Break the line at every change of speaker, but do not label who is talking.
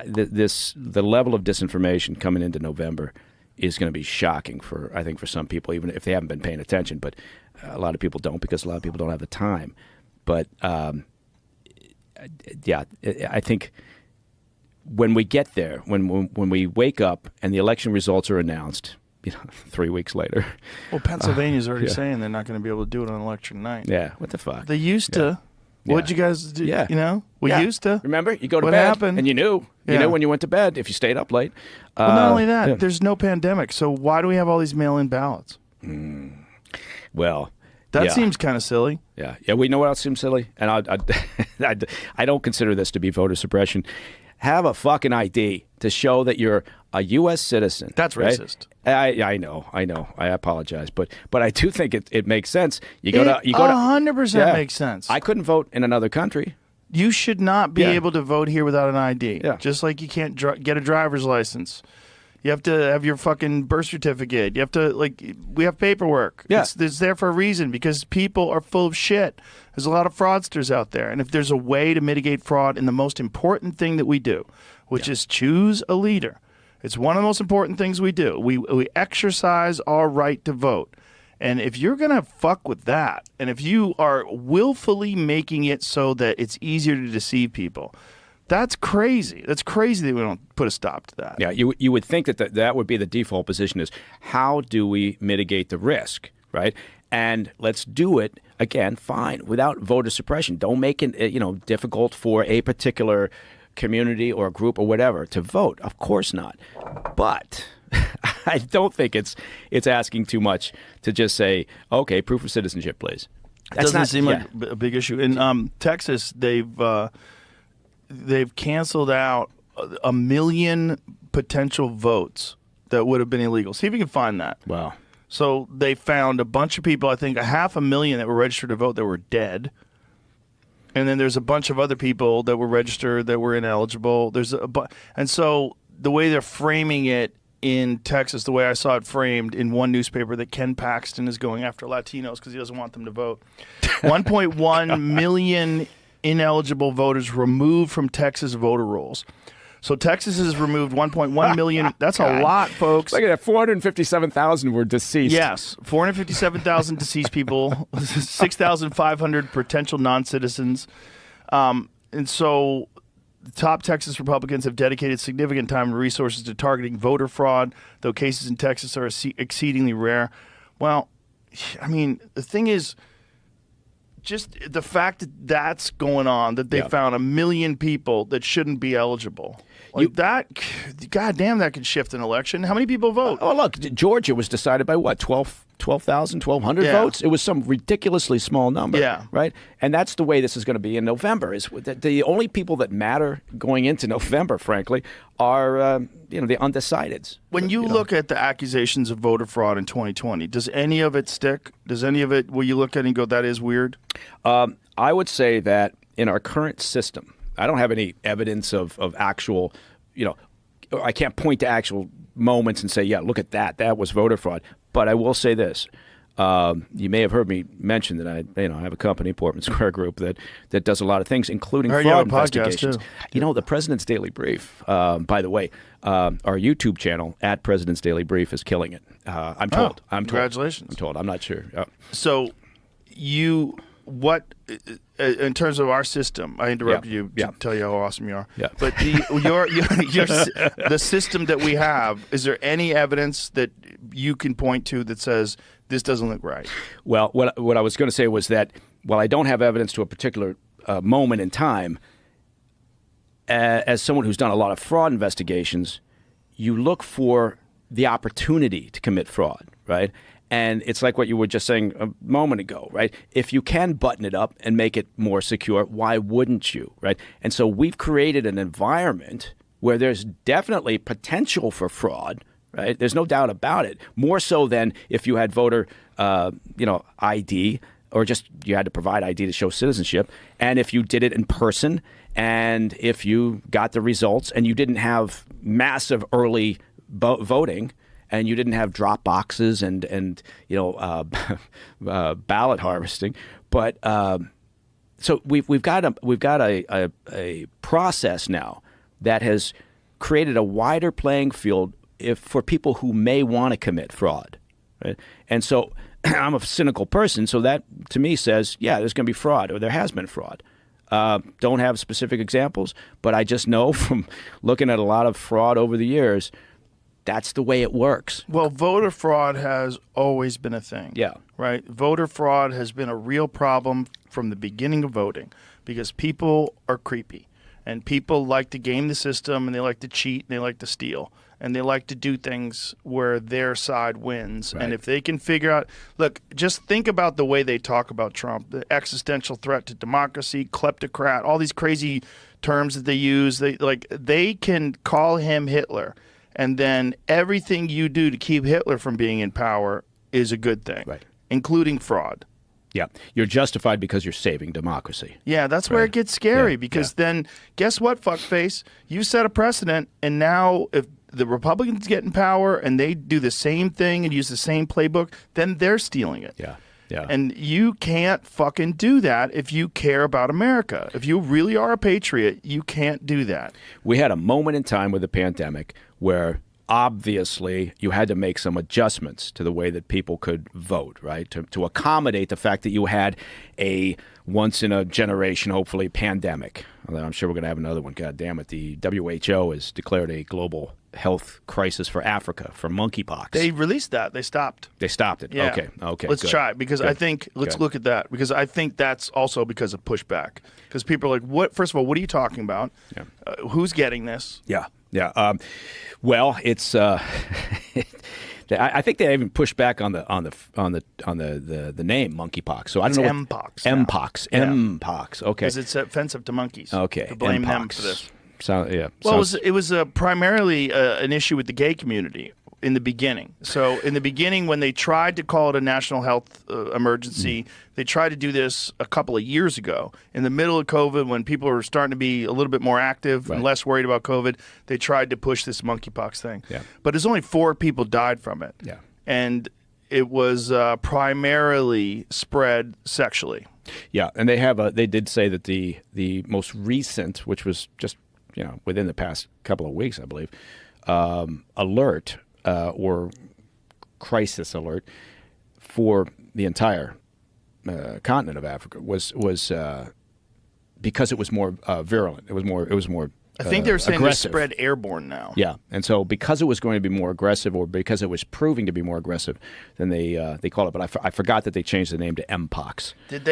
the level of disinformation coming into November is going to be shocking I think for some people, even if they haven't been paying attention. But a lot of people don't, because a lot of people don't have the time. But yeah, I think when we get there, when we wake up and the election results are announced, 3 weeks later.
Well, Pennsylvania's already saying they're not going to be able to do it on election night.
Yeah, what the fuck?
They used to. What'd you guys do?
Yeah.
We used to.
Remember? You go to
what
bed
happened?
and you knew. You knew when you went to bed if you stayed up late.
Well, not only that, there's no pandemic. So why do we have all these mail-in ballots?
Well,
that seems kind of silly.
Yeah. We know what else seems silly? And I don't consider this to be voter suppression. Have a fucking ID to show that you're a U.S. citizen.
That's racist.
Right? I know. I apologize, but I do think it makes sense. You go to
100% makes sense.
I couldn't vote in another country.
You should not be able to vote here without an ID.
Yeah.
Just like you can't get a driver's license. You have to have your fucking birth certificate. You have to, we have paperwork.
Yeah.
It's there for a reason, because people are full of shit. There's a lot of fraudsters out there. And if there's a way to mitigate fraud in the most important thing that we do, which is choose a leader, it's one of the most important things we do. We exercise our right to vote. And if you're going to fuck with that, and if you are willfully making it so that it's easier to deceive people, that's crazy. That's crazy that we don't put a stop to that.
Yeah, you would think that would be the default position, is how do we mitigate the risk, right? And let's do it, again, fine, without voter suppression. Don't make it difficult for a particular community or group or whatever to vote. Of course not. But I don't think it's asking too much to just say, okay, proof of citizenship, please.
That doesn't seem like a big issue. In Texas, they've canceled out 1 million potential votes that would have been illegal. See if you can find that.
Wow.
So they found a bunch of people, I think 500,000 that were registered to vote that were dead. And then there's a bunch of other people that were registered that were ineligible. And so the way they're framing it in Texas, the way I saw it framed in one newspaper, that Ken Paxton is going after Latinos because he doesn't want them to vote. 1.1 million ineligible voters removed from Texas voter rolls. So Texas has removed 1.1 million. That's a lot, folks.
Look at that. 457,000 were deceased.
Yes. 457,000 deceased people, 6,500 potential non-citizens. And so the top Texas Republicans have dedicated significant time and resources to targeting voter fraud, though cases in Texas are exceedingly rare. Well, I mean, the thing is, just the fact that that's going on, that they found 1 million people that shouldn't be eligible. Goddamn, that could shift an election. How many people vote?
Oh, look, Georgia was decided by what, 12,000, 1,200 votes? It was some ridiculously small number.
Yeah.
Right? And that's the way this is going to be in November. Is the only people that matter going into November, frankly, are the undecideds.
When you look at the accusations of voter fraud in 2020, does any of it stick? Does any of it, will you look at it and go, that is weird?
I would say that in our current system, I don't have any evidence of actual, I can't point to actual moments and say, yeah, look at that. That was voter fraud. But I will say this. You may have heard me mention that I have a company, Portman Square Group, that does a lot of things, including fraud investigations. Too. The President's Daily Brief, by the way, our YouTube channel, @President's Daily Brief, is killing it. I'm told.
Congratulations.
I'm told. I'm not sure.
So what, in terms of our system, I interrupted you to tell you how awesome you are.
Yeah.
But the system that we have, is there any evidence that you can point to that says this doesn't look right?
Well, what I was going to say was that while I don't have evidence to a particular moment in time, as someone who's done a lot of fraud investigations, you look for the opportunity to commit fraud, right? And it's like what you were just saying a moment ago, right? If you can button it up and make it more secure, why wouldn't you, right? And so we've created an environment where there's definitely potential for fraud, right? There's no doubt about it. More so than if you had voter, ID, or just you had to provide ID to show citizenship. And if you did it in person, and if you got the results, and you didn't have massive early voting, and you didn't have drop boxes and ballot harvesting, but so we've got a process now that has created a wider playing field for people who may want to commit fraud. Right? And so I'm a cynical person, so that to me says, yeah, there's going to be fraud, or there has been fraud. Don't have specific examples, but I just know from looking at a lot of fraud over the years, that's the way it works.
Well, voter fraud has always been a thing.
Yeah.
Right? Voter fraud has been a real problem from the beginning of voting because people are creepy and people like to game the system and they like to cheat and they like to steal. And they like to do things where their side wins.
Right.
And if they can figure out, look, just think about the way they talk about Trump, the existential threat to democracy, kleptocrat, all these crazy terms that they use. They can call him Hitler. And then everything you do to keep Hitler from being in power is a good thing,
Right.
including fraud.
Yeah. You're justified because you're saving democracy.
Yeah, that's where
Right.
it gets scary
Yeah,
because
yeah.
then guess what, fuckface? You set a precedent, and now if the Republicans get in power and they do the same thing and use the same playbook, then they're stealing it.
Yeah. Yeah.
And you can't fucking do that if you care about America. If you really are a patriot, you can't do that.
We had a moment in time with the pandemic where obviously you had to make some adjustments to the way that people could vote, right? To accommodate the fact that you had a once-in-a-generation, hopefully, pandemic. Although I'm sure we're going to have another one. God damn it. The WHO has declared a global health crisis for Africa, for monkeypox.
They released that. They stopped.
They stopped it.
Yeah.
Okay.
Let's
good.
try it because
Good.
I think let's
Good.
look at that because I think that's also because of pushback. Because people are like, "What? First of all, what are you talking about?
Yeah.
Who's getting this?"
Yeah. Well, it's. I think they even pushed back on the name monkeypox. So I don't know.
Mpox now.
Mpox.
Yeah.
Mpox. Okay.
Because it's offensive to monkeys.
Okay.
To blame them
Mpox.
for this.
So yeah.
Well,
Sounds-
it was primarily an issue with the gay community in the beginning. So in the beginning, when they tried to call it a national health emergency, they tried to do this a couple of years ago. In the middle of COVID, when people were starting to be a little bit more active and
Right.
less worried about COVID, they tried to push this monkeypox thing.
Yeah.
But there's only 4 people died from it.
Yeah.
And it was primarily spread sexually.
Yeah, and they did say that the most recent, which was just within the past couple of weeks, I believe, alert or crisis alert for the entire continent of Africa was because it was more virulent. It was more.
I think they were saying
aggressive.
they spread airborne now.
Yeah, and so because it was going to be more aggressive, or because it was proving to be more aggressive, then they call it. But I forgot that they changed the name to Mpox.
Did